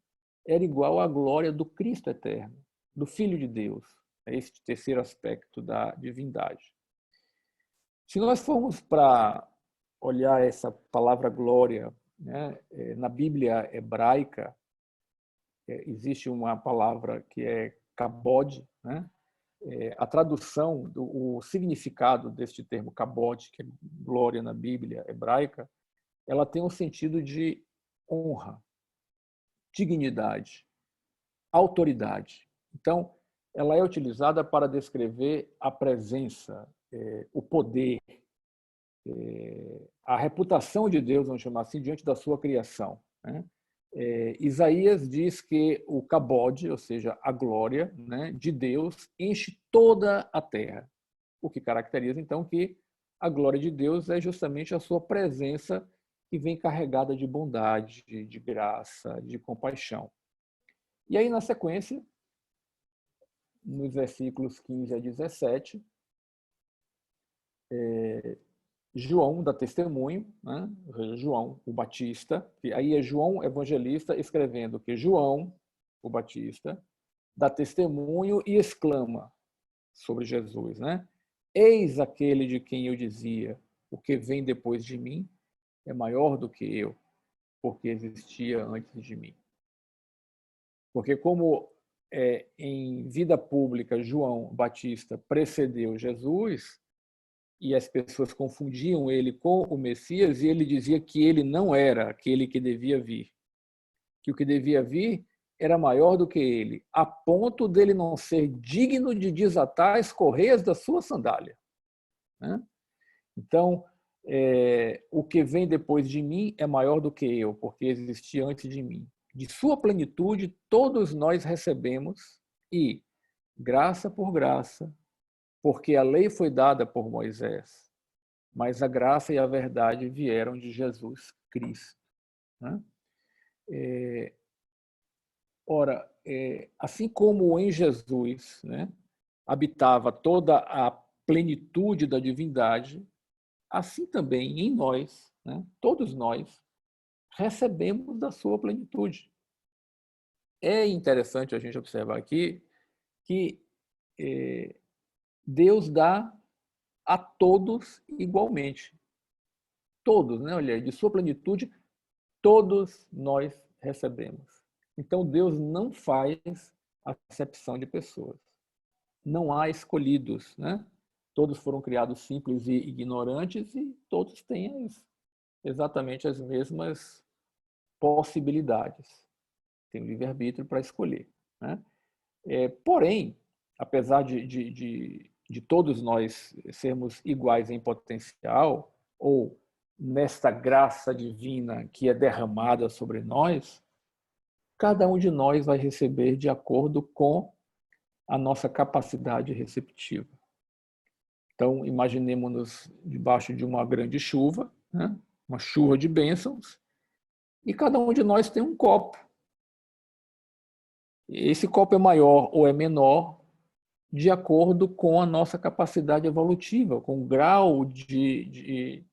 era igual à glória do Cristo eterno, do Filho de Deus. É esse terceiro aspecto da divindade. Se nós formos para olhar essa palavra glória, né, na Bíblia hebraica, existe uma palavra que é kabod, né? A tradução, o significado deste termo kabod, que é glória na Bíblia hebraica, ela tem um sentido de honra, dignidade, autoridade. Então, ela é utilizada para descrever a presença, o poder, a reputação de Deus, vamos chamar assim, diante da sua criação, né? Isaías diz que o kabod, ou seja, a glória, né, de Deus, enche toda a terra, o que caracteriza, então, que a glória de Deus é justamente a sua presença que vem carregada de bondade, de graça, de compaixão. E aí, na sequência, nos versículos 15 a 17, João dá testemunho, né? João, o Batista, que aí é João Evangelista escrevendo que João, o Batista, dá testemunho e exclama sobre Jesus, né? Eis aquele de quem eu dizia: o que vem depois de mim é maior do que eu, porque existia antes de mim. Porque como em vida pública João Batista precedeu Jesus, e as pessoas confundiam ele com o Messias, e ele dizia que ele não era aquele que devia vir, que o que devia vir era maior do que ele, a ponto dele não ser digno de desatar as correias da sua sandália, né? Então, o que vem depois de mim é maior do que eu, porque existia antes de mim. De sua plenitude, todos nós recebemos, e graça por graça, porque a lei foi dada por Moisés, mas a graça e a verdade vieram de Jesus Cristo, né? Ora, assim como em Jesus, né, habitava toda a plenitude da divindade, assim também em nós, né, todos nós, recebemos da sua plenitude. É interessante a gente observar aqui que Deus dá a todos igualmente. Todos, né? Olha, de sua plenitude, todos nós recebemos. Então, Deus não faz acepção de pessoas. Não há escolhidos, né? Todos foram criados simples e ignorantes e todos têm exatamente as mesmas possibilidades. Tem o livre-arbítrio para escolher, né? Porém, apesar de todos nós sermos iguais em potencial, ou nesta graça divina que é derramada sobre nós, cada um de nós vai receber de acordo com a nossa capacidade receptiva. Então, imaginemos-nos debaixo de uma grande chuva, né? Uma chuva de bênçãos, e cada um de nós tem um copo. Esse copo é maior ou é menor de acordo com a nossa capacidade evolutiva, com o grau de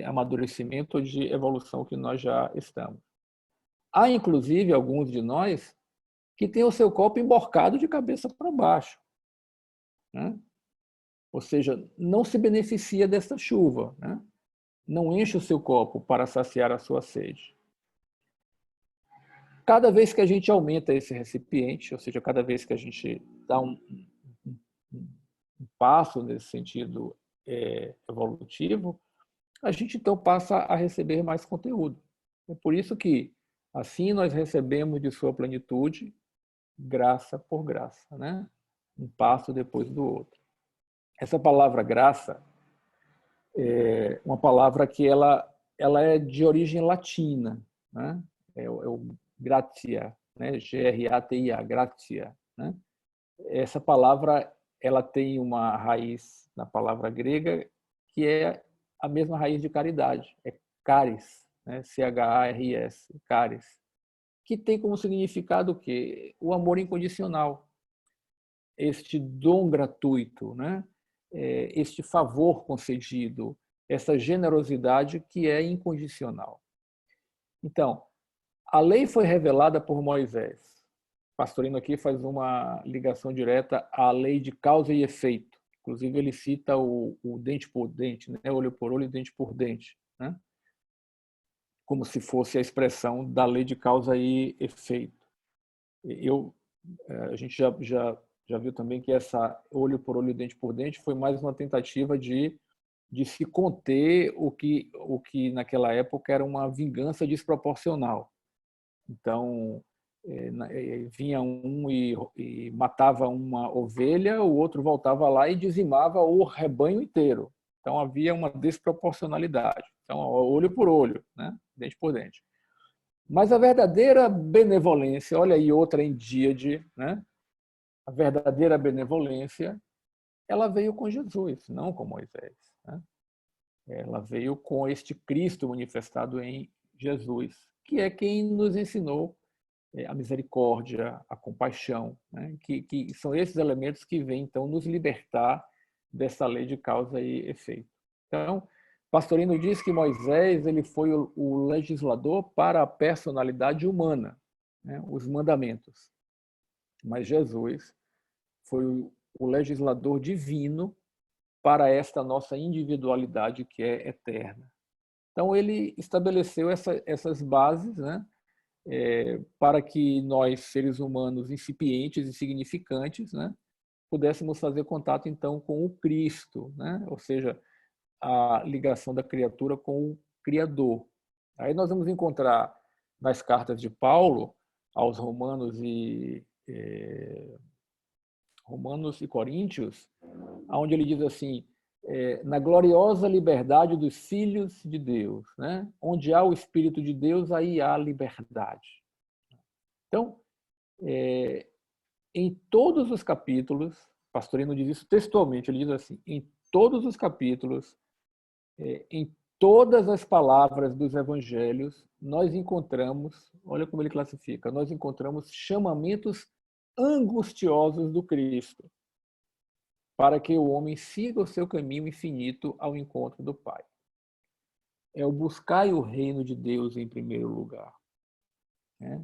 amadurecimento ou de evolução que nós já estamos. Há, inclusive, alguns de nós que têm o seu copo emborcado de cabeça para baixo, né? Ou seja, não se beneficia dessa chuva, né? Não enche o seu copo para saciar a sua sede. Cada vez que a gente aumenta esse recipiente, ou seja, cada vez que a gente dá um passo nesse sentido evolutivo, a gente então passa a receber mais conteúdo. É por isso que assim nós recebemos de sua plenitude, graça por graça, né? Um passo depois do outro. Essa palavra graça é uma palavra que ela é de origem latina, né? É o gratia, né? Gratia, gratia, né? Essa palavra ela tem uma raiz na palavra grega que é a mesma raiz de caridade, é charis, né? C-H-A-R-S, charis, que tem como significado o quê? O amor incondicional, este dom gratuito, né? Este favor concedido, essa generosidade que é incondicional. Então, a lei foi revelada por Moisés. Pastorino aqui faz uma ligação direta à lei de causa e efeito. Inclusive, ele cita o dente por dente, né? Olho por olho e dente por dente, né? Como se fosse a expressão da lei de causa e efeito. A gente já viu também que essa olho por olho e dente por dente foi mais uma tentativa de se conter o que naquela época era uma vingança desproporcional. Então, vinha um e matava uma ovelha, o outro voltava lá e dizimava o rebanho inteiro. Então, havia uma desproporcionalidade. Então, olho por olho, né? Dente por dente. Mas a verdadeira benevolência, olha aí outra em díade, né? A verdadeira benevolência, ela veio com Jesus, não com Moisés, né? Ela veio com este Cristo manifestado em Jesus, que é quem nos ensinou a misericórdia, a compaixão, né? que são esses elementos que vêm, então, nos libertar dessa lei de causa e efeito. Então, Pastorino diz que Moisés ele foi o legislador para a personalidade humana, né? Os mandamentos. Mas Jesus foi o legislador divino para esta nossa individualidade que é eterna. Então, ele estabeleceu essas bases, né? Para que nós, seres humanos incipientes e significantes, né? Pudéssemos fazer contato, então, com o Cristo, né? Ou seja, a ligação da criatura com o Criador. Aí nós vamos encontrar nas cartas de Paulo aos Romanos e Coríntios, onde ele diz assim: na gloriosa liberdade dos filhos de Deus, né? Onde há o Espírito de Deus, aí há liberdade. Então, em todos os capítulos, Pastorino diz isso textualmente, ele diz assim: em todos os capítulos, em todas as palavras dos evangelhos, nós encontramos, olha como ele classifica, nós encontramos chamamentos angustiosos do Cristo, para que o homem siga o seu caminho infinito ao encontro do Pai. É o buscar o reino de Deus em primeiro lugar, né?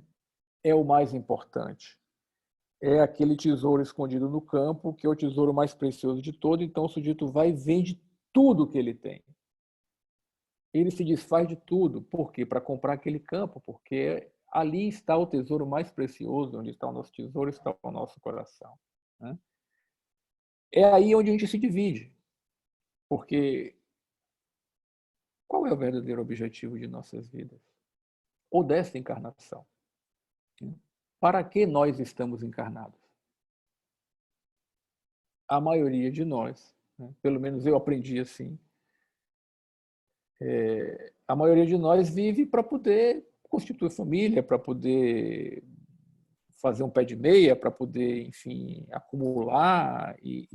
É o mais importante. É aquele tesouro escondido no campo, que é o tesouro mais precioso de todo, então o sujeito vai e vende tudo que ele tem. Ele se desfaz de tudo. Por quê? Para comprar aquele campo, porque Ali está o tesouro mais precioso, onde está o nosso tesouro, está o nosso coração. Né? É aí onde a gente se divide, porque qual é o verdadeiro objetivo de nossas vidas? Ou desta encarnação? Para que nós estamos encarnados? A maioria de nós, né? Pelo menos eu aprendi assim, a maioria de nós vive para poder constituir família, para poder fazer um pé de meia, para poder, enfim, acumular e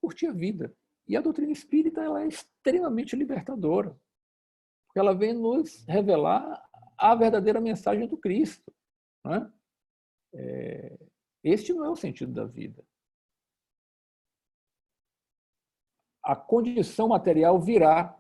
curtir a vida. E a doutrina espírita ela é extremamente libertadora, porque ela vem nos revelar a verdadeira mensagem do Cristo. Né? Este não é o sentido da vida. A condição material virá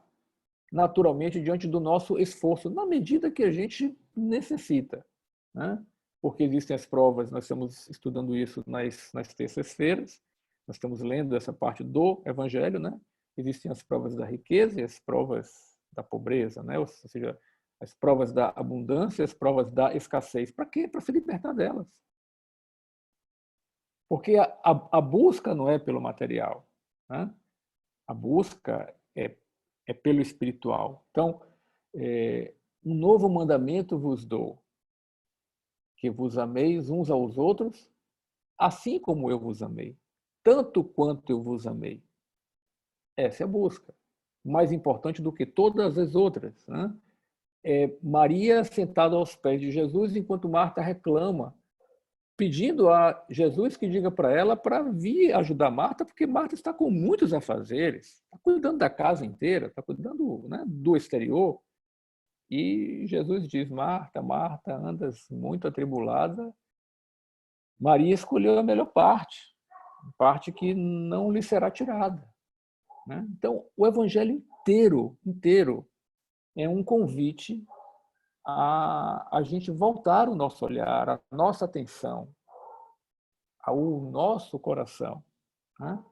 naturalmente diante do nosso esforço, na medida que a gente necessita. Né? Porque existem as provas, nós estamos estudando isso nas terças-feiras, nós estamos lendo essa parte do Evangelho, né? Existem as provas da riqueza e as provas da pobreza, né? Ou seja, as provas da abundância e as provas da escassez. Para quê? Para se libertar delas. Porque a busca não é pelo material, né? A busca é pelo espiritual. Então, um novo mandamento vos dou, que vos ameis uns aos outros, assim como eu vos amei, tanto quanto eu vos amei. Essa é a busca. Mais importante do que todas as outras. Né? Maria sentada aos pés de Jesus, enquanto Marta reclama, pedindo a Jesus que diga para ela para vir ajudar Marta, porque Marta está com muitos afazeres, está cuidando da casa inteira, está cuidando, né, do exterior. E Jesus diz, Marta, Marta, andas muito atribulada. Maria escolheu a melhor parte que não lhe será tirada. Né? Então, o evangelho inteiro é um convite a gente voltar o nosso olhar, a nossa atenção, ao nosso coração, né?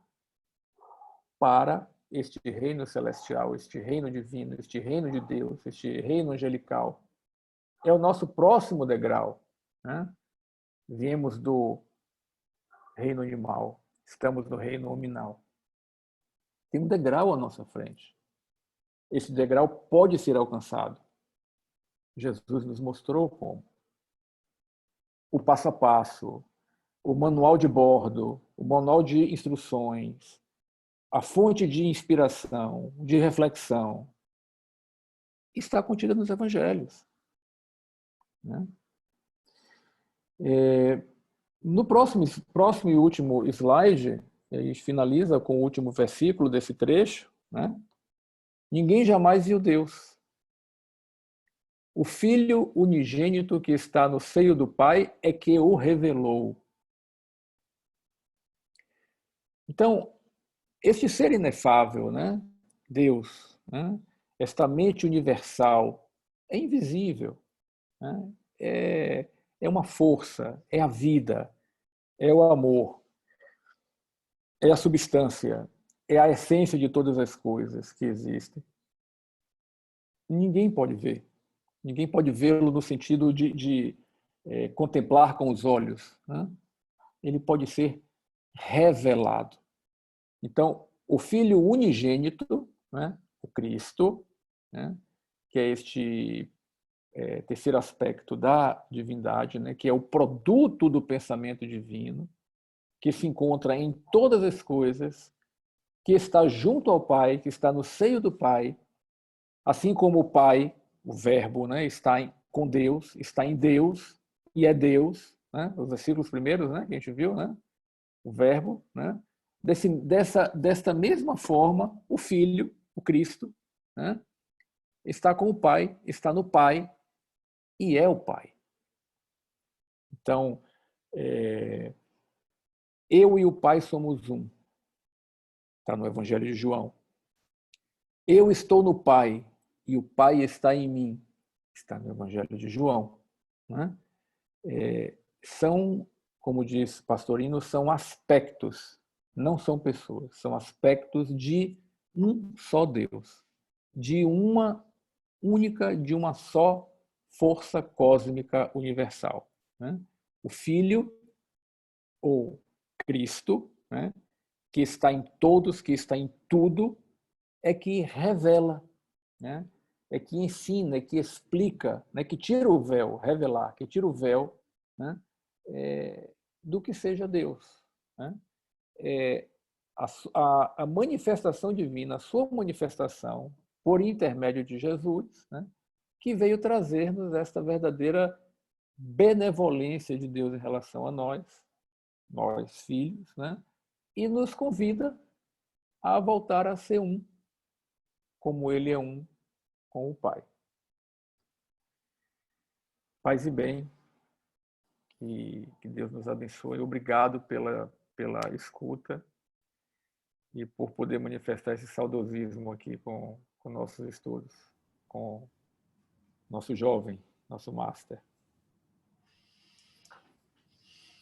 Para este reino celestial, este reino divino, este reino de Deus, este reino angelical. É o nosso próximo degrau. Né? Viemos do reino animal, estamos no reino nominal. Tem um degrau à nossa frente. Esse degrau pode ser alcançado. Jesus nos mostrou como. O passo a passo, o manual de bordo, o manual de instruções, a fonte de inspiração, de reflexão, está contida nos evangelhos. Né? No próximo e último slide, a gente finaliza com o último versículo desse trecho, né? Ninguém jamais viu Deus. O Filho unigênito que está no seio do Pai é que o revelou. Então, este ser inefável, né? Deus, né? Esta mente universal, é invisível. Né? É uma força, é a vida, é o amor, é a substância, é a essência de todas as coisas que existem. Ninguém pode ver. Ninguém pode vê-lo no sentido de contemplar com os olhos. Né? Ele pode ser revelado. Então, o Filho unigênito, né? O Cristo, né? Que é este terceiro aspecto da divindade, né? Que é o produto do pensamento divino, que se encontra em todas as coisas, que está junto ao Pai, que está no seio do Pai, assim como o Pai, o Verbo, né, está com Deus, está em Deus e é Deus, né, os versículos primeiros, né, que a gente viu, né, o Verbo, né, desta mesma forma, o Filho, o Cristo, né, está com o Pai, está no Pai e é o Pai. Então, eu e o Pai somos um. Está no Evangelho de João. Eu estou no Pai e o Pai está em mim. Está no Evangelho de João. Né? São, como diz Pastorino, são aspectos, não são pessoas, são aspectos de um só Deus, de uma única, de uma só força cósmica universal, né? O Filho, ou Cristo, né? Que está em todos, que está em tudo, é que revela, né? É que ensina, é que explica, né? Que tira o véu, revelar, que tira o véu, né? Do que seja Deus, né? A manifestação divina, a sua manifestação por intermédio de Jesus, né? Que veio trazer-nos esta verdadeira benevolência de Deus em relação a nós filhos, né? E nos convida a voltar a ser um, como ele é um com o Pai. Paz e bem, que Deus nos abençoe. Obrigado pela escuta e por poder manifestar esse saudosismo aqui com nossos estudos, com nosso jovem, nosso master.